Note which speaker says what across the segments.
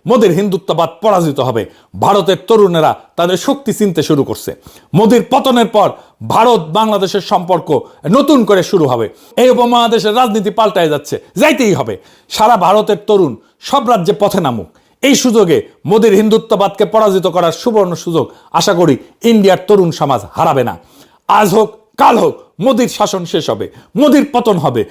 Speaker 1: মোদির হিন্দুত্ববাদ পরাজিত হবে। ভারতের তরুণেরা তাদের শক্তি চিনতে শুরু করছে। মোদির পতনের পর ভারত বাংলাদেশের সম্পর্ক নতুন করে শুরু হবে। এই উপমহাদেশের রাজনীতি পাল্টায় যাচ্ছে, যাইতেই হবে। সারা ভারতের তরুণ সব রাজ্যে পথে নামুক। এই সুযোগে মোদির হিন্দুত্ববাদকে পরাজিত করার সুবর্ণ সুযোগ আশা করি ইন্ডিয়ার তরুণ সমাজ হারাবে না। আজ হোক কাল হোক মোদির শাসন শেষ হবে, মোদির পতন হবে।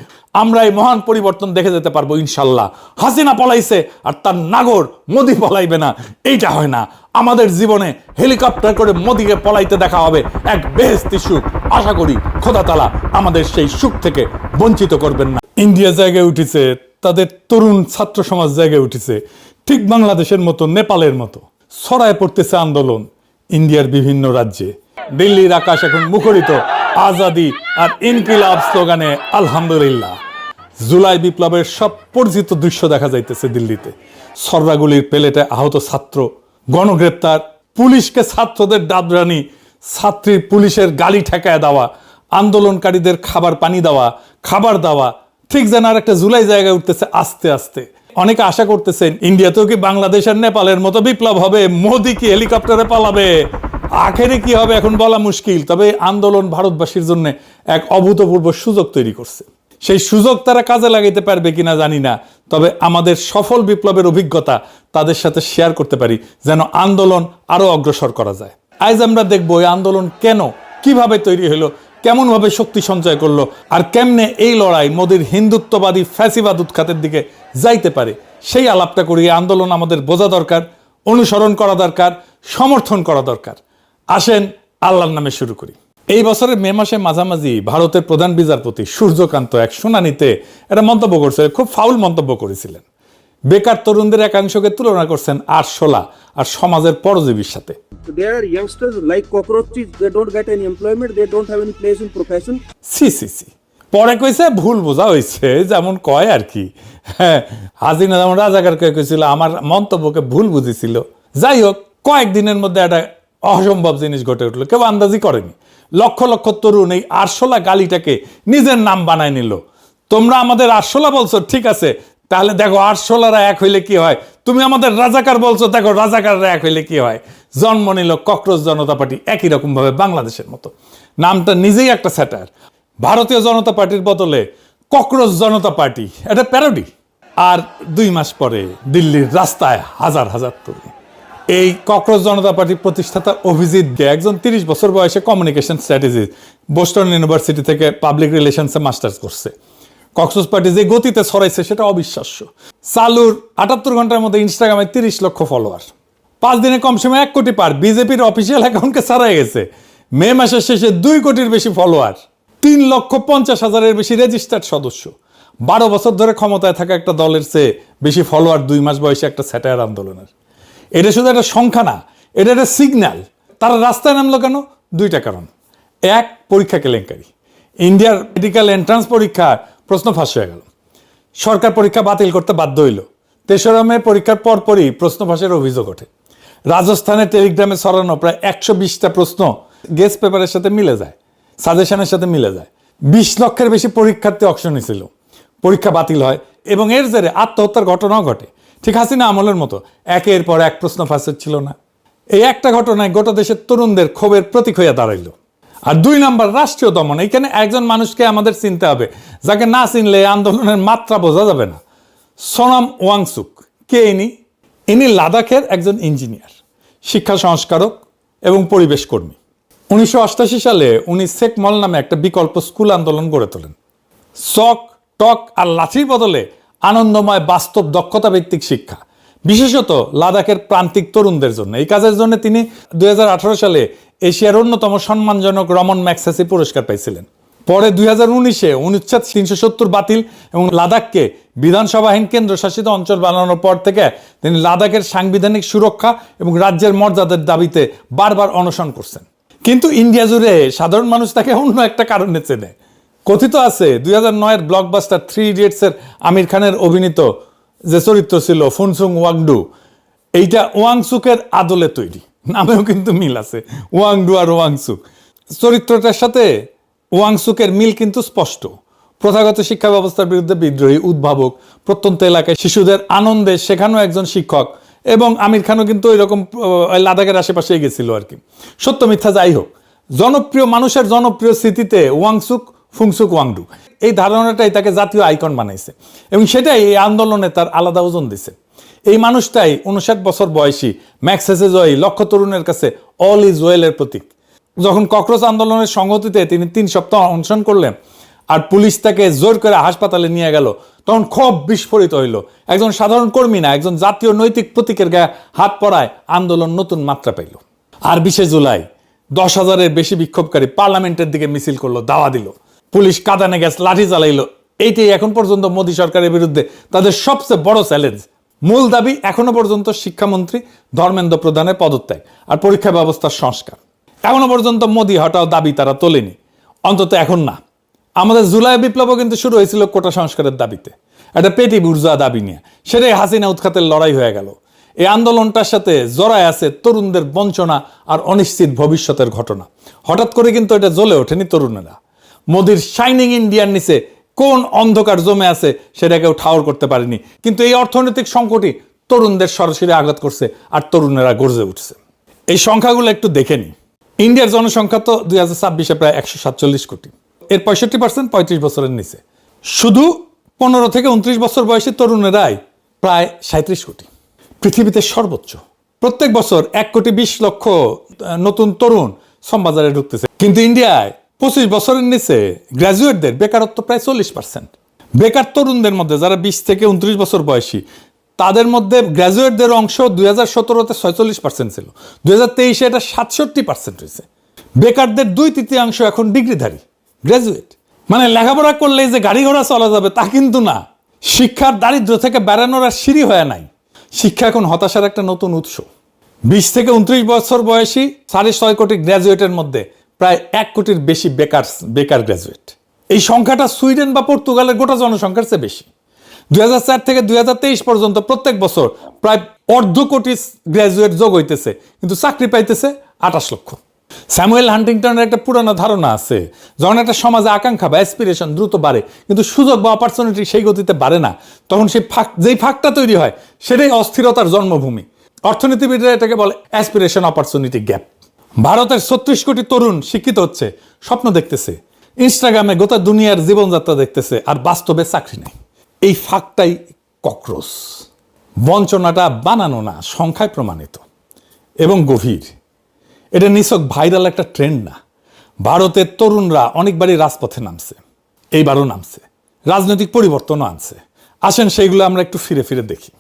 Speaker 1: আমরা এই মহান পরিবর্তন দেখে যেতে পারবো ইনশাল্লাহ। হাসিনা পলাইছে আর তার নাগর মোদি পলাইবে না, এইটা হয় না। আমাদের জীবনে হেলিকপ্টার করে মোদিকে পলাইতে দেখা হবে এক বেহেশতি সুখ। আশা করি খোদা তাআলা আমাদের সেই সুখ থেকে বঞ্চিত করবেন না। ইন্ডিয়া জায়গায় উঠেছে, তাদের তরুণ ছাত্র সমাজ জায়গায় উঠেছে, ঠিক বাংলাদেশের মতো নেপালের মতো ছড়ায় পড়তেছে আন্দোলন ইন্ডিয়ার বিভিন্ন রাজ্যে। দিল্লির আকাশ এখন মুখরিত আজাদি আর ইনকিলাব স্লোগানে। আলহামদুলিল্লাহ, জুলাই বিপ্লবের সব পরিচিত দৃশ্য দেখা যাইতেছে দিল্লিতে। সররাগুলির পেলেটে আহত ছাত্র, গণগ্রেপ্তার, পুলিশকে ছাত্রদের ডাবরানি, ছাত্রীর পুলিশের গালি ঠেকায় দেওয়া, আন্দোলনকারীদের খাবার পানি দেওয়া, খাবার দেওয়া, ঠিক যেন আর একটা জুলাই জায়গায় উঠতেছে আস্তে আস্তে। অনেকে আশা করতেছেন ইন্ডিয়াতেও কি বাংলাদেশের নেপালের মতো বিপ্লব হবে, মোদি কি হেলিকপ্টারে পালাবে, আখেরে কি হবে এখন বলা মুশকিল। তবে আন্দোলন ভারতবাসীর জন্য এক অভূতপূর্ব সুযোগ তৈরি করছে। সেই সুযোগ তারা কাজে লাগাইতে পারবে কিনা জানি না, তবে আমাদের সফল বিপ্লবের অভিজ্ঞতা তাদের সাথে শেয়ার করতে পারি যেন আন্দোলন আরো অগ্রসর করা যায়। আজ আমরা দেখবো এই আন্দোলন কেন, কিভাবে তৈরি হলো, কেমনভাবে শক্তি সঞ্চয় করলো, আর কেমনে এই লড়াই মোদির হিন্দুত্ববাদী ফ্যাসিবাদ উৎখাতের দিকে যাইতে পারে। সেই আলাপটা করি। আন্দোলন আমাদের বোঝা দরকার, অনুসরণ করা দরকার, সমর্থন করা দরকার। আসেন আল্লাহর নামে শুরু করি। এই বছরের মে মাসে মাঝামাঝি ভারতের প্রধান বিচারপতি সূর্যকান্ত এক শুনানিতে একটা মন্তব্য করছিলেন, খুব ফাউল মন্তব্য করেছিলেন। বেকার তরুণদের একাংশকে তুলনা করছেন আরশোলা আর সমাজের পরজীবীর সাথে।
Speaker 2: There are youngsters like cockroaches, they don't get any employment, they don't have any place in profession.
Speaker 1: সি পরে কইছে ভুল বোঝা হয়েছে, যেমন কয় আর কি। হ্যাঁ, হাসিনা যেমন রাজাকারকে কইছিল আমার মন্তব্যকে ভুল বুঝেছিল। যাই হোক, কয়েকদিনের মধ্যে একটা অসম্ভব জিনিস ঘটে উঠলো, কেউ আন্দাজি করেনি। লক্ষ লক্ষ তরুণ এই আরশোলা গালিটাকে নিজের নাম বানায় নিল। তোমরা আমাদের আরশোলা বলছো, ঠিক আছে, তাহলে দেখো আরশোলারা এক হইলে কি হয়। তুমি আমাদের রাজাকার বলছো, দেখো রাজাকাররা এক হইলে কি হয়। জন্ম নিল ককরোচ জনতা পার্টি, একই রকম ভাবে বাংলাদেশের মতো। নামটা নিজেই একটা স্যাটার। ভারতীয় জনতা পার্টির বদলে ককরোচ জনতা পার্টি, এটা প্যারোডি। আর 2 মাস পরে দিল্লির রাস্তায় হাজার হাজার তরুণ। এই ককরোচ জনতা পার্টির প্রতিষ্ঠাতা অভিজিৎ গে, একজন 30 বছর বয়সে কমিউনিকেশন স্ট্র্যাটেজি, বোস্টন ইউনিভার্সিটি থেকে পাবলিক রিলেশনসে মাস্টার্স করছে। ককরোচ পার্টি যে গতিতে ছড়াইছে সেটা অবিশ্বাস্য। চালুর 78 ঘন্টার মধ্যে ইনস্টাগ্রামে 30 লক্ষ ফলোয়ার, 5 দিনে কম সময় 1 কোটি পার। বিজেপির অফিসিয়াল অ্যাকাউন্টকে ছাড়াই গেছে। মে মাসের শেষে 2 কোটির বেশি ফলোয়ার, 3,50,000-এর বেশি রেজিস্টার্ড সদস্য। 12 বছর ধরে ক্ষমতায় থাকা একটা দলের চেয়ে বেশি ফলোয়ার 2 মাস বয়সে একটা স্যাটায়ার আন্দোলনের। এটা শুধু একটা সংখ্যা না, এটা একটা সিগন্যাল। তারা রাস্তায় নামলো কেন? 2টা কারণ। এক, পরীক্ষা কেলেঙ্কারি। ইন্ডিয়ার মেডিকেল এন্ট্রান্স পরীক্ষা প্রশ্ন ফাঁস হয়ে গেল, সরকার পরীক্ষা বাতিল করতে বাধ্য হইল। 3রা মে পরীক্ষার পরপরই প্রশ্ন ফাঁসের অভিযোগ ওঠে। রাজস্থানে টেলিগ্রামে ছড়ানো প্রায় 120টা প্রশ্ন গেস্ট পেপারের সাথে মিলে যায়, সাজেশনের সাথে মিলে যায়। 20 লক্ষের বেশি পরীক্ষার্থী অংশ নিয়েছিল। পরীক্ষা বাতিল হয় এবং এর জেরে আত্মহত্যার ঘটনাও ঘটে, ঠিক হাসিনা আমলের মতো। একের পর এক প্রশ্ন ফাঁস ছিল না। এই একটা ঘটনায় গোটা দেশের তরুণদের ক্ষোভের প্রতীক হইয়া দাঁড়াইল। আর 2 নম্বর, রাষ্ট্রীয় দমন। এইখানে একজন মানুষকে আমাদের চিনতে হবে, যাকে না চিনলে আন্দোলনের মাত্রা বোঝা যাবে না। সোনাম ওয়াংচুক কে ইনি লাদাখের একজন ইঞ্জিনিয়ার, শিক্ষা সংস্কারক এবং পরিবেশ কর্মী। 1988 সালে উনি সেক মল নামে একটা বিকল্প স্কুল আন্দোলন গড়ে তোলেন। চক, টক আর লাঠির বদলে আনন্দময় বাস্তব দক্ষতা ভিত্তিক শিক্ষা, বিশেষত লাদাখের প্রান্তিক তরুণদের জন্য। এই কাজের জন্য তিনি 2018 সালে এশিয়ার অন্যতম সম্মানজনক রমন ম্যাগসেসে পুরস্কার পাইছিলেন। পরে 2019-এ অনুচ্ছেদ 370 বাতিল এবং লাদাখকে বিধানসভাহীন কেন্দ্রশাসিত অঞ্চল বানানোর পর থেকে তিনি লাদাখের সাংবিধানিক সুরক্ষা এবং রাজ্যের মর্যাদার দাবিতে বারবার অনশন করছেন। কিন্তু ইন্ডিয়া জুড়ে সাধারণ মানুষ তাকে অন্য একটা কারণে চেনে। কথিত আছে 2009-এর ব্লকবাস্টার 3 ইডিয়টসের আমির খানের অভিনীত যে চরিত্র ছিল ফুনসুং ওয়াংডু, এইটা ওয়াংচুকের আদলে তৈরি। নামেও কিন্তু মিল আছে, ওয়াংডু আর ওয়াংচুক। চরিত্রটার সাথে ওয়াংচুকের মিল কিন্তু স্পষ্ট। প্রথাগত শিক্ষা ব্যবস্থার বিরুদ্ধে বিদ্রোহী, উদ্ভাবক, প্রত্যন্ত এলাকায় শিশুদের আনন্দে শেখানো একজন শিক্ষক এবং আমির খানও কিন্তু ওইরকম লাদাখের আশেপাশে গেছিল আর কি। সত্য মিথ্যা যাই হোক, জনপ্রিয় মানুষের জনপ্রিয় স্মৃতিতে ওয়াংসুক ফুংসুক ওয়াংডু, এই ধারণাটাই তাকে জাতীয় আইকন বানাইছে এবং সেটাই এই আন্দোলনে তার আলাদা ওজন দিছে। এই মানুষটাই 59 বছর বয়সী ম্যাক্সেসে জয়ী লক্ষ তরুণের কাছে অল ইজ ওয়েলের প্রতীক। যখন ককরোচ আন্দোলনের সংগতিতে তিনি 3 সপ্তাহ অনশন করলেন আর পুলিশ তাকে জোর করে হাসপাতালে নিয়ে গেল, তখন ক্ষোভ বিস্ফোরিত হইল। একজন সাধারণ কর্মী না, একজন জাতীয় নৈতিক প্রতীকের গায়ে হাত পড়ায় আন্দোলন নতুন মাত্রা পাইল। আর 20 জুলাই 10,000-এর বেশি বিক্ষোভকারী পার্লামেন্টের দিকে মিছিল করলো, দাওয়া দিল, পুলিশ কাঁদানে গ্যাস লাঠি চালাইলো। এইটাই এখন পর্যন্ত মোদী সরকারের বিরুদ্ধে তাদের সবচেয়ে বড় চ্যালেঞ্জ। মূল দাবি এখনো পর্যন্ত শিক্ষামন্ত্রী ধর্মেন্দ্র প্রধানের পদত্যাগ আর পরীক্ষা ব্যবস্থার সংস্কার। এখনো পর্যন্ত মোদী হটাও দাবি তারা তোলেনি, অন্তত এখন না। আমাদের জুলাই বিপ্লবও কিন্তু শুরু হয়েছিল কোটা সংস্কারের দাবিতে, একটা পেটি বুর্জোয়া দাবি নিয়ে। সেটাই হাসিনা উৎখাতের লড়াই হয়ে গেল। এই আন্দোলনটার সাথে জড়ায় আছে তরুণদের বঞ্চনা আর অনিশ্চিত ভবিষ্যতের ঘটনা। হঠাৎ করে কিন্তু এটা জ্বলে ওঠেনি তরুণেরা। মোদির শাইনিং ইন্ডিয়ার নিচে কোন অন্ধকার জমে আছে সেটা কেউ ঠাউর করতে পারেনি, কিন্তু এই অর্থনৈতিক সংকটই তরুণদের সরাসরি আঘাত করছে আর তরুণেরা গর্জে উঠছে। এই সংখ্যাগুলো একটু দেখে নি। ইন্ডিয়ার জনসংখ্যা তো 2026-এ প্রায় 147 কোটি, এর 65% 35 বছরের নিচে। শুধু 15 থেকে 29 বছর বয়সী তরুণেরাই প্রায় 37 কোটি। পৃথিবীতে সর্বোচ্চ। প্রত্যেক বছর 1,20,00,000 নতুন তরুণ শ্রমবাজারে ঢুকতেছে, কিন্তু ইন্ডিয়ায় 25 বছরের নিচে গ্র্যাজুয়েটদের বেকারত্ব প্রায় 40%। বেকার তরুণদের মধ্যে যারা 20 থেকে 29 বছর বয়সী, তাদের মধ্যে গ্র্যাজুয়েটদের অংশ 2017-তে 46% ছিল, 2023-এ এটা 67% হয়েছে। বেকারদের 2/3 এখন ডিগ্রিধারী গ্র্যাজুয়েট। মানে লেখাপড়া করলেই যে গাড়ি ঘোড়া চলা যাবে তা কিন্তু না। শিক্ষার দারিদ্র থেকে বেড়ানোর আর সিঁড়ি হয় নাই। শিক্ষা এখন হতাশার একটা নতুন উৎস। 20 থেকে 29 বছর বয়সী 6.5 কোটি গ্র্যাজুয়েটের মধ্যে প্রায় 1 কোটির বেশি বেকার গ্র্যাজুয়েট। এই সংখ্যাটা সুইডেন বা পর্তুগালের গোটা জনসংখ্যার চেয়ে বেশি। 2004 থেকে 2023 পর্যন্ত প্রত্যেক বছর প্রায় 1/2 কোটি গ্র্যাজুয়েট যোগ হইতেছে, কিন্তু চাকরি পাইতেছে 28 লক্ষ। স্যামুয়েল হান্টিংটনের একটা পুরানো ধারণা আছে, যখন একটা সমাজে আকাঙ্ক্ষা বা অ্যাসপিরেশন দ্রুত বাড়ে কিন্তু সুযোগ বা অপরচুনিটি সেই গতিতে বাড়ে না, তখন সেই যেই ফাঁকটা তৈরি হয় সেটাই অস্থিরতার জন্মভূমি। অর্থনীতিবিদরা এটাকে বলে অ্যাসপিরেশন অপরচুনিটি গ্যাপ। ভারতের 36 কোটি তরুণ শিক্ষিত হচ্ছে, স্বপ্ন দেখতেছে, ইনস্টাগ্রামে গোটা দুনিয়ার জীবনযাত্রা দেখতেছে, আর বাস্তবে চাকরি নেই। এই ফাঁকটাই ককরোচ। বঞ্চনাটা বানানো না, সংখ্যায় প্রমাণিত এবং গভীর। এটা নিছক ভাইরাল একটা ট্রেন্ড না। ভারতের তরুণরা অনেকবারই রাজপথে নামছে, এইবারও নামছে, রাজনৈতিক পরিবর্তনও আনছে। আসেন সেইগুলো আমরা একটু ফিরে ফিরে দেখি।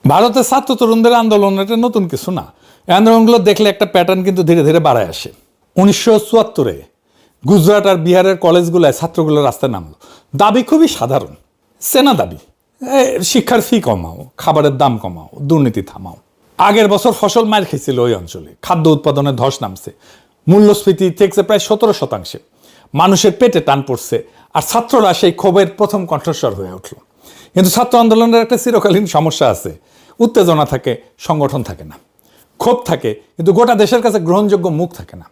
Speaker 1: ভারতের ছাত্র তরুণদের আন্দোলন এটা নতুন কিছু না। এই আন্দোলনগুলো দেখলে একটা প্যাটার্ন কিন্তু ধীরে ধীরে বাড়ায় আসে। 1974-এ গুজরাট আর বিহারের কলেজগুলোয় ছাত্রগুলো রাস্তায় নামলো। দাবি খুবই সাধারণ, সেনা দাবি, শিক্ষার ফি কমাও, খাবারের দাম কমাও, দুর্নীতি থামাও। আগের বছর ফসল মার খেয়েছিল ওই অঞ্চলে, খাদ্য উৎপাদনে ধস নামছে, মূল্যস্ফীতি থেকে প্রায় 17%। মানুষের পেটে টান পড়ছে, আর ছাত্ররা সেই ক্ষোভের প্রথম কণ্ঠস্বর হয়ে উঠল। কিন্তু ছাত্র আন্দোলনের একটা চিরকালীন সমস্যা আছে, উত্তেজনা থাকে, সংগঠন থাকে না। ক্ষোভ থাকে, কিন্তু গোটা দেশের কাছে গ্রহণযোগ্য মুখ থাকে না।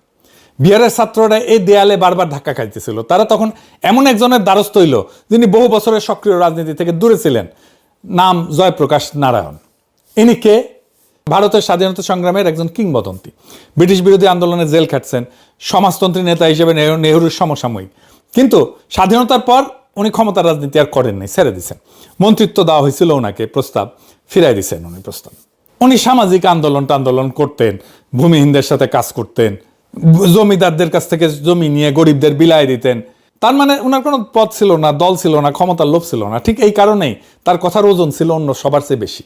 Speaker 1: বিহারের ছাত্ররা এই দেয়ালে বারবার ধাক্কা খাইতেছিল। তারা তখন এমন একজনের দ্বারস্থ হইল যিনি বহু বছরের সক্রিয় রাজনীতি থেকে দূরে ছিলেন, নাম জয়প্রকাশ নারায়ণ। ইনি কে? ভারতের স্বাধীনতা সংগ্রামের একজন কিংবদন্তি। ব্রিটিশ বিরোধী আন্দোলনে জেল খাটছেন, সমাজতন্ত্রী নেতা হিসেবে নেহরুর সমসাময়িক। কিন্তু স্বাধীনতার পর উনি ক্ষমতার রাজনীতি আর করেননি, ছেড়ে দিচ্ছেন। মন্ত্রিত্ব দেওয়া হয়েছিল ওনাকে, প্রস্তাব ফিরাই দিচ্ছেন উনি প্রস্তাব। উনি সামাজিক আন্দোলন করতেন, ভূমিহীনদের সাথে কাজ করতেন, জমিদারদের কাছ থেকে জমি নিয়ে গরিবদের বিলাই দিতেন। তার মানে ওনার কোনো পদ ছিল না, দল ছিল না, ক্ষমতার লোভ ছিল না। ঠিক এই কারণেই তার কথার ওজন ছিল অন্য সবার চেয়ে বেশি।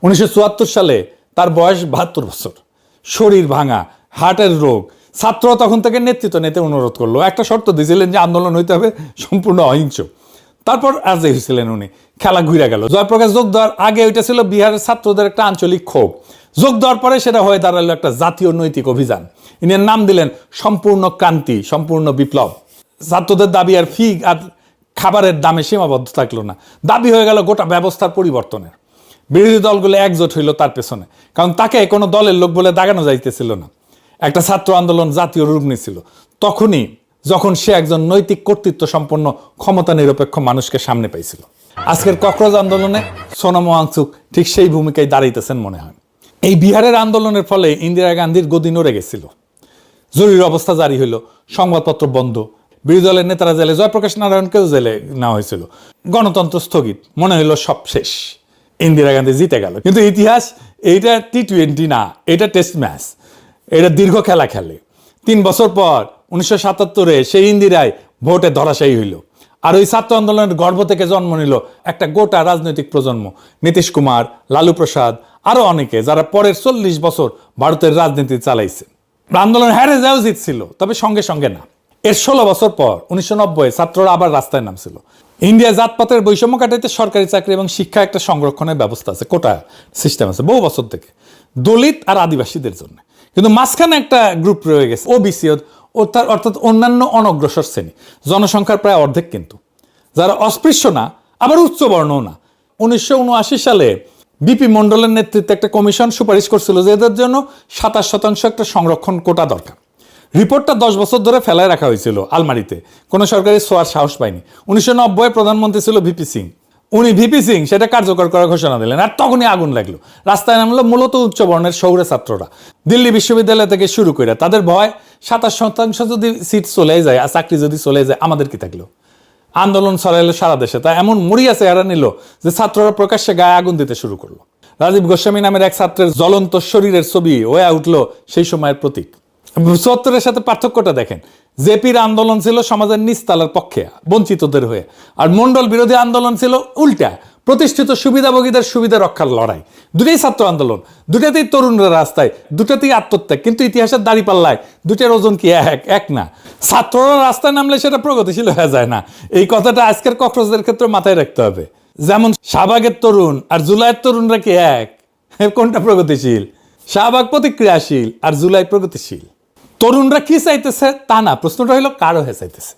Speaker 1: 1974 সালে তার বয়স 72 বছর, শরীর ভাঙা, হার্টের রোগ। ছাত্র তখন থেকে নেতৃত্ব নিতে অনুরোধ করলো, একটা শর্ত দিয়েছিলেন যে আন্দোলন হইতে হবে সম্পূর্ণ অহিংস। তারপর রাজি হয়েছিলেন উনি, খেলা ঘুরে গেল। জয়প্রকাশ যোগ দেওয়ার আগে ওইটা ছিল বিহারের ছাত্রদের একটা আঞ্চলিক ক্ষোভ। যোগ দেওয়ার পরে সেটা হয়ে দাঁড়ালো একটা জাতীয় নৈতিক অভিযান। ইনি নাম দিলেন সম্পূর্ণ ক্রান্তি, সম্পূর্ণ বিপ্লব। ছাত্রদের দাবি আর ফি আর খাবারের দামে সীমাবদ্ধ থাকলো না, দাবি হয়ে গেল গোটা ব্যবস্থার পরিবর্তনের। বিরোধী দলগুলো একজোট হইল তার পেছনে, কারণ তাকে কোনো দলের লোক বলে দাগানো যাইতেছিল না। একটা ছাত্র আন্দোলন জাতীয় রূপ নিয়েছিল তখনই, যখন সে একজন নৈতিক কর্তৃত্ব সম্পন্ন ক্ষমতা নিরপেক্ষ মানুষকে সামনে পাইছিল। আজকের ককরোচ আন্দোলনে সোনাম ওয়াংচুক ঠিক সেই ভূমিকায় দাঁড়াইতেছেন মনে হয়। এই বিহারের আন্দোলনের ফলে ইন্দিরা গান্ধীর গদি নড়ে গেছিল। জরুরি অবস্থা জারি হইল, সংবাদপত্র বন্ধ, বিরোধী দলের নেতারা জেলে, জয়প্রকাশ নারায়ণকেও জেলে নেওয়া হয়েছিল, গণতন্ত্র স্থগিত, মনে হইল সব শেষ, ইন্দিরা গান্ধী জিতে গেল। কিন্তু ইতিহাস এইটা T20 না, এটা টেস্ট ম্যাচ, এটা দীর্ঘ খেলা খেলে। 3 বছর পর 1977-এ সেই ইন্দিরাই ভোটে ধরাশায়ী হইল। আর ওই ছাত্র আন্দোলনের গর্ভ থেকে জন্ম নিল একটা গোটা রাজনৈতিক প্রজন্ম, নীতিশ কুমার, লালু প্রসাদ, আরো অনেকে, যারা পরের 40 বছর ভারতের রাজনীতি চালাইছে। আন্দোলন হারে যাও জিতছিল, তবে সঙ্গে সঙ্গে না। এর 16 বছর পর 1990-এ ছাত্ররা আবার রাস্তায় নামছিল। ইন্ডিয়া জাতপাতের বৈষম্য কাটাইতে সরকারি চাকরি এবং শিক্ষা একটা সংরক্ষণের ব্যবস্থা আছে, কোটা সিস্টেম আছে বহু বছর থেকে, দলিত আর আদিবাসীদের জন্য। কিন্তু মাঝখানে একটা গ্রুপ রয়ে গেছে, ওবিসি, অর্থাৎ অন্যান্য অনগ্রসর শ্রেণী, জনসংখ্যার প্রায় অর্ধেক, কিন্তু যারা অস্পৃশ্য না আবার উচ্চবর্ণও না। 1979 সালে বিপি মন্ডলের নেতৃত্বে একটা কমিশন সুপারিশ করছিল যে এদের জন্য 27% একটা সংরক্ষণ কোটা দরকার। রিপোর্টটা 10 বছর ধরে ফেলায় রাখা হয়েছিল আলমারিতে, কোনো সরকারি ছোঁয়ার সাহস পায়নি। 1990-এ প্রধানমন্ত্রী ছিল ভিপি সিং, উনি ভিপি সিং সেটা কার্যকর করার ঘোষণা দিলেন, আর তখনই আগুন লাগলো। রাস্তায় নামলো মূলত উচ্চবর্ণের শহুরে ছাত্ররা, দিল্লি বিশ্ববিদ্যালয় থেকে শুরু করে। তাদের ভয় 27% যদি সিট চলে যায় আর চাকরি যদি চলে যায়, আমাদের কি থাকলো? আন্দোলন ছড়াইলো সারা দেশে, তা এমন মরিয়া চেহারা নিল যে ছাত্ররা প্রকাশ্যে গায়ে আগুন দিতে শুরু করলো। রাজীব গোস্বামী নামের এক ছাত্রের জ্বলন্ত শরীরের ছবি হয়ে উঠলো সেই সময়ের প্রতীক। 74-এর সাথে পার্থক্যটা দেখেন, জেপির আন্দোলন ছিল সমাজের নিচতলার পক্ষে, বঞ্চিতদের হয়ে, আর মন্ডল বিরোধী আন্দোলন ছিল উল্টা, প্রতিষ্ঠিত সুবিধাভোগীদের সুবিধা রক্ষার লড়াই। দুটোই ছাত্র আন্দোলন, দুটাতেই তরুণরা রাস্তায়, দুটাতেই আত্মত্যাগ, কিন্তু ইতিহাসের দাঁড়িপাল্লায় দুটার ওজন কি এক না? ছাত্ররা রাস্তায় নামলে সেটা প্রগতিশীল হয়ে যায় না। এই কথাটা আজকের কক্সবাজারের ক্ষেত্রে মাথায় রাখতে হবে। যেমন শাহবাগের তরুণ আর জুলাইয়ের তরুণরা কি এক? কোনটা প্রগতিশীল? শাহবাগ প্রতিক্রিয়াশীল আর জুলাই প্রগতিশীল। তরুণরা কি চাইতেছে তা না, প্রশ্নটা হলো কার হয়ে চাইতেছে।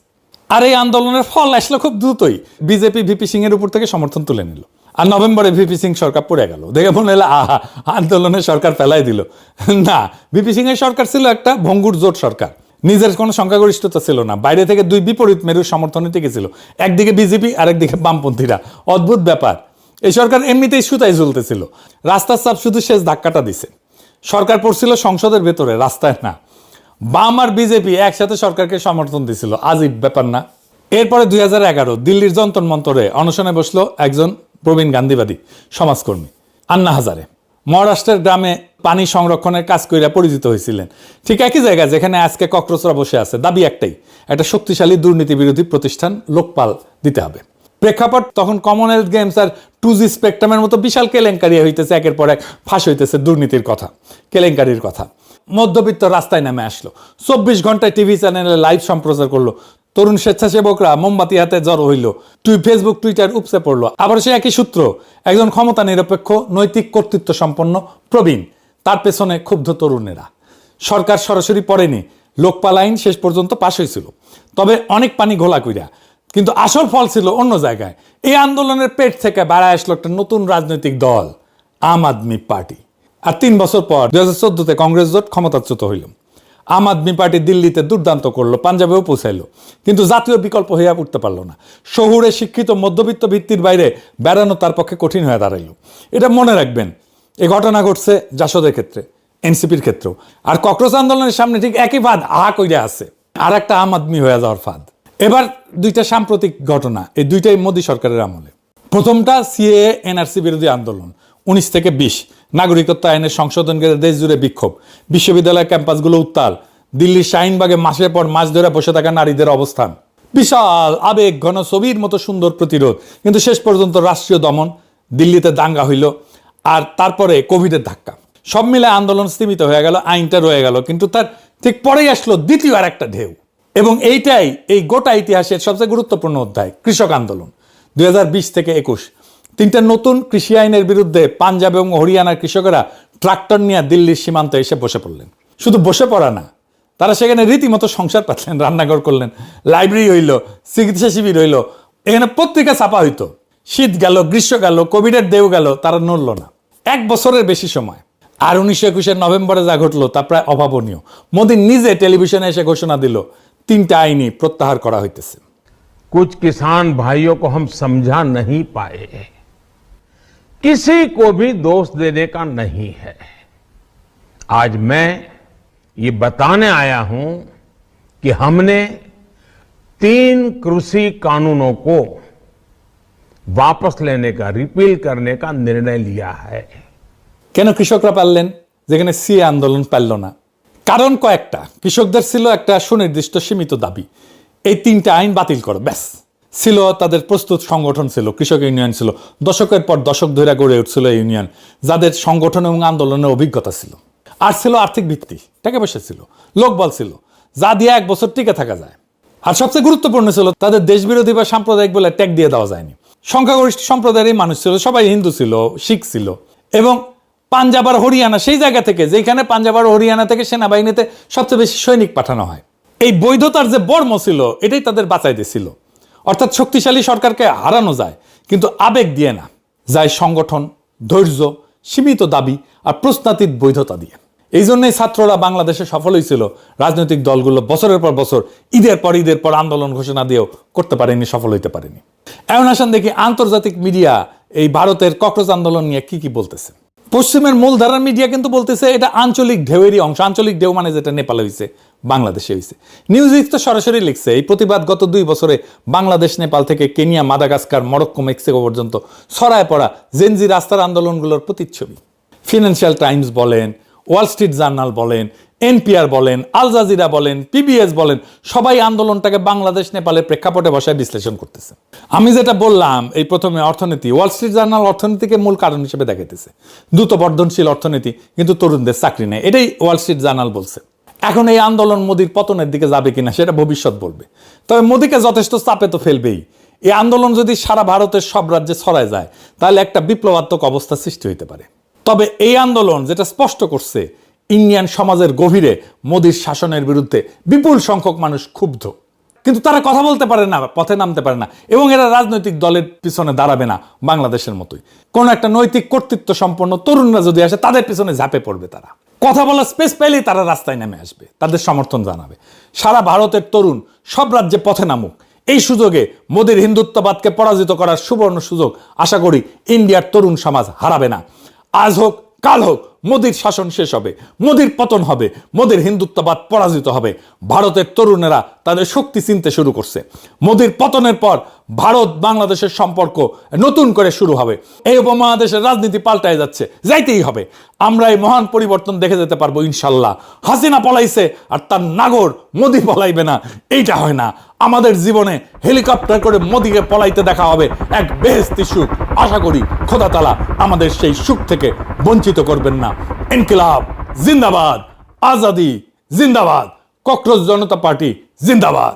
Speaker 1: আর এই আন্দোলনের ফল আসলো খুব দ্রুতই, বিজেপি ভিপি সিং এর উপর থেকে সমর্থন তুলে নিল, আর নভেম্বরে ভিপি সিং সরকার পড়ে গেল। দেখে মনে হলো আহা, আন্দোলনের সরকার ফেলাই দিল। না, ভিপি সিং এর সরকার ছিল একটা ভঙ্গুর জোট সরকার, নিজের কোনো সংখ্যাগরিষ্ঠতা ছিল না, বাইরে থেকে দুই বিপরীত মেরুর সমর্থনে টিকেছিল, একদিকে বিজেপি আর একদিকে বামপন্থীরা। অদ্ভুত ব্যাপার, এই সরকার এমনিতেই সুতায় ঝুলতেছিল, রাস্তার চাপ শুধু শেষ ধাক্কাটা দিছে। সরকার পড়ছিল সংসদের ভেতরে, রাস্তায় না। বাম আর বিজেপি একসাথে সরকারকে সমর্থন দিছিল, আজীব ব্যাপার না? এরপরে 2011 দিল্লির যন্তর মন্তরে অনশনে বসলো একজন প্রবীণ গান্ধীবাদী সমাজকর্মী, আন্না হাজারে। মহারাষ্ট্রের গ্রামে পানি সংরক্ষণের কাজ কইরা পরিচিত হয়েছিলেন, ঠিক একই জায়গায় যেখানে আজকে কক্রোচরা বসে আছে। দাবি একটাই, একটা শক্তিশালী দুর্নীতি বিরোধী প্রতিষ্ঠান লোকপাল দিতে হবে। প্রেক্ষাপট তখন কমনওয়েলথ গেমস আর 2G স্পেকট্রামের মতো বিশাল কেলেঙ্কারি হইতেছে, একের পর এক ফাঁস হইতেছে দুর্নীতির কথা, কেলেঙ্কারির কথা। মধ্যবিত্ত রাস্তায় নেমে আসলো, 24 ঘন্টায় টিভি চ্যানেলে লাইভ সম্প্রচার করলো। তরুণ স্বেচ্ছাসেবকরা মোমবাতি হাতে জড়ো হইল, ফেসবুক টুইটার উপসে পড়লো। আবার সে একই সূত্র, একজন ক্ষমতা নিরপেক্ষ নৈতিক কর্তৃত্ব সম্পন্ন প্রবীণ, তার পেছনে ক্ষুব্ধ তরুণেরা। সরকার সরাসরি পড়েনি, লোকপাল আইন শেষ পর্যন্ত পাশ হয়েছিল, তবে অনেক পানি ঘোলা কইরা। কিন্তু আসল ফল ছিল অন্য জায়গায়। এই আন্দোলনের পেট থেকে বেড়ায় আসলো একটা নতুন রাজনৈতিক দল, আম আদমি পার্টি। আর 3 বছর পর 2014-তে কংগ্রেস জোট ক্ষমতাচ্যুত হইল। আম আদমি পার্টি দিল্লিতে দুর্দান্ত করলো, পাঞ্জাবেও পৌঁছাইলো, কিন্তু জাতীয় বিকল্প হইয়া উঠতে পারলো না। শহুরে শিক্ষিত মধ্যবিত্ত ভিত্তির বাইরে বেড়ানো তার পক্ষে কঠিন হয়ে দাঁড়াইল। এটা মনে রাখবেন, এই ঘটনা ঘটছে জাসদের ক্ষেত্রে, এনসিপির ক্ষেত্রেও। আর কক্রোচ আন্দোলনের সামনে ঠিক একই ফাঁদ আহা কইরা আছে, আর একটা আম আদমি হয়ে যাওয়ার ফাঁদ। এবার দুইটা সাম্প্রতিক ঘটনা, এই দুইটাই মোদী সরকারের আমলে। প্রথমটা সিএএ এনআরসি বিরোধী আন্দোলন, 19 থেকে 20, নাগরিকত্ব আইনের সংশোধন করে দেশ জুড়ে বিক্ষোভ, বিশ্ববিদ্যালয় ক্যাম্পাসগুলো উত্তাল, দিল্লির শাহিনবাগে মাসের পর মাস ধরে বসে থাকা নারীদের অবস্থান, বিশাল আবেগ ঘন ছবির মতো সুন্দর প্রতিরোধ, কিন্তু শেষ পর্যন্ত রাষ্ট্রীয় দমন, দিল্লিতে দাঙ্গা হইল, আর তারপরে কোভিডের ধাক্কা। সব মিলে আন্দোলন স্থিমিত হয়ে গেল, আইনটা রয়ে গেল, কিন্তু তার ঠিক পরেই আসলো দ্বিতীয় আর একটা ঢেউ। এবং এইটাই এই গোটা ইতিহাসের সবচেয়ে গুরুত্বপূর্ণ অধ্যায়, কৃষক আন্দোলন। 2020 থেকে 21 তিনটা নতুন কৃষি আইনের বিরুদ্ধে পাঞ্জাব এবং হরিয়ানার কৃষকেরা ট্রাক্টর নিয়ে দিল্লির সীমান্তে এসে বসে পড়লেন। শুধু বসে পড়া না, তারা সেখানে রীতিমতো সংসার পাতলেন, রান্নাঘর করলেন, লাইব্রেরি হইল, চিকিৎসা শিবির হইল, এখানে পত্রিকা ছাপা হইতো। শীত গেল, গ্রীষ্ম গেল, কোভিডের দেও গেল, তারা নড়ল না 1 বছরের বেশি সময়। আর 1921 নভেম্বরে যা ঘটলো তা প্রায় অভাবনীয়। মোদী নিজে টেলিভিশনে এসে ঘোষণা দিল 3টা আইনই প্রত্যাহার করা হইতেছে।
Speaker 3: कुछ किसान भाइयों को हम समझा नहीं पाए, किसी को भी दोष देने का नहीं है। आज मैं ये बताने आया हूं कि हमने 3 कृषि कानूनों को वापस लेने का, रिपील करने का निर्णय लिया है।
Speaker 1: কেন কৃষকরা পারলেন যেখানে সিএ আন্দোলন পারল না? কারণ কয়েকটা। কৃষকদের ছিল একটা সুনির্দিষ্ট সীমিত দাবি, এই 3টা আইন বাতিল করো, ব্যাস। ছিল তাদের প্রস্তুত সংগঠন, ছিল কৃষক ইউনিয়ন, ছিল দশকের পর দশক ধরে গড়ে উঠছিল ইউনিয়ন, যাদের সংগঠন এবং আন্দোলনের অভিজ্ঞতা ছিল। আর ছিল আর্থিক ভিত্তি, টাকা পয়সা ছিল, লোকবল ছিল, যা দিয়ে 1 বছর টিকে থাকা যায়। আর সবচেয়ে গুরুত্বপূর্ণ ছিল তাদের দেশবিরোধী বা সাম্প্রদায়িক বলে ট্যাগ দিয়ে দেওয়া যায়নি। সংখ্যাগরিষ্ঠ সম্প্রদায়েরই মানুষ ছিল, সবাই হিন্দু ছিল, শিখ ছিল। এবং পাঞ্জাব আর হরিয়ানা, সেই জায়গা থেকে যেখানে পাঞ্জাব আর হরিয়ানা থেকে সেনাবাহিনীতে সবচেয়ে বেশি সৈনিক পাঠানো হয়, এই বৈধতার যে বর্ম ছিল এটাই তাদের বাঁচাই দিয়েছিল। অর্থাৎ শক্তিশালী সরকারকে হারানো যায়, কিন্তু আবেগ দিয়ে না, যায় সংগঠন, ধৈর্য, সীমিত দাবি আর প্রশ্নাতীত বৈধতা দিয়ে। এই জন্যই ছাত্ররা বাংলাদেশে সফল হয়েছিল। রাজনৈতিক দলগুলো বছরের পর বছর, ঈদের পর আন্দোলন ঘোষণা দিয়েও করতে পারেনি, সফল হইতে পারেনি। এখন আসেন দেখি আন্তর্জাতিক মিডিয়া এই ভারতের ককরোচ আন্দোলন নিয়ে কি বলতেছে। পশ্চিমের মূলধারার মিডিয়া কিন্তু বলতেছে এটা আঞ্চলিক ঢেউয়েরই অংশ। আঞ্চলিক ঢেউ মানে যেটা নেপালে হয়েছে, বাংলাদেশে হয়েছে। নিউজিক তো সরাসরি লিখছে এই প্রতিবাদ গত 2 বছরে বাংলাদেশ, নেপাল থেকে কেনিয়া, মাদাগাস্কার, মরক্কো, মেক্সিকো পর্যন্ত ছড়ায় পড়া জেনজি রাস্তার আন্দোলনগুলোর প্রতিচ্ছবি। ফিনান্সিয়াল টাইমস বলেন, ওয়াল স্ট্রিট জার্নাল বলেন, এনপিআর বলেন, আল জাজিরা বলেন, পিবিএস বলেন, সবাই আন্দোলনটাকে বাংলাদেশ নেপালের প্রেক্ষাপটে বসায় বিশ্লেষণ করতেছে। আমি যেটা বললাম এই প্রথমে অর্থনীতি, ওয়াল স্ট্রিট জার্নাল অর্থনীতিকে মূল কারণ হিসেবে দেখাইতেছে। দ্রুত বর্ধনশীল অর্থনীতি, কিন্তু তরুণদের চাকরি নেই, এটাই ওয়াল স্ট্রিট জার্নাল বলছে। এখন এই আন্দোলন মোদির পতনের দিকে যাবে কিনা সেটা ভবিষ্যৎ বলবে। তবে মোদিকে যথেষ্ট চাপে তো ফেলবেই। এই আন্দোলন যদি সারা ভারতের সব রাজ্যে ছড়ায় যায় তাহলে একটা বিপ্লবাত্মক অবস্থা সৃষ্টি হইতে পারে। তবে এই আন্দোলন যেটা স্পষ্ট করছে, ইন্ডিয়ান সমাজের গভীরে মোদির শাসনের বিরুদ্ধে বিপুল সংখ্যক মানুষ ক্ষুব্ধ, কিন্তু তারা কথা বলতে পারে না, পথে নামতে পারে না, এবং এরা রাজনৈতিক দলের পিছনে দাঁড়াবে না। বাংলাদেশের মতোই কোন একটা নৈতিক কর্তৃত্ব সম্পন্ন তরুণরা যদি আসে তাদের পিছনে ঝাঁপে পড়বে। তারা কথা বলার স্পেস পেলেই তারা রাস্তায় নেমে আসবে, তাদের সমর্থন জানাবে। সারা ভারতের তরুণ সব রাজ্যে পথে নামুক। এই সুযোগে মোদির হিন্দুত্ববাদকে পরাজিত করার সুবর্ণ সুযোগ আশা করি ইন্ডিয়ার তরুণ সমাজ হারাবে না। আজ হোক কাল হোক মোদির শাসন শেষ হবে, মোদির পতন হবে, মোদির হিন্দুত্ববাদ পরাজিত হবে। ভারতের তরুণেরা তাদের শক্তি চিনতে শুরু করছে। মোদির পতনের পর ভারত বাংলাদেশের সম্পর্ক নতুন করে শুরু হবে। এই উপমহাদেশের রাজনীতি পাল্টায় যাচ্ছে, যাইতেই হবে। আমরা এই মহান পরিবর্তন দেখে যেতে পারবো ইনশাল্লাহ। হাসিনা পলাইছে আর তার নাগর মোদি পলাইবে না, এইটা হয় না। আমাদের জীবনে হেলিকপ্টার করে মোদিকে পলাইতে দেখা হবে এক বেহেশতি সুখ। আশা করি খোদা তাআলা আমাদের সেই সুখ থেকে বঞ্চিত করবেন না। ইনকিলাব জিন্দাবাদ, আজাদি জিন্দাবাদ, ককরোচ জনতা পার্টি জিন্দাবাদ।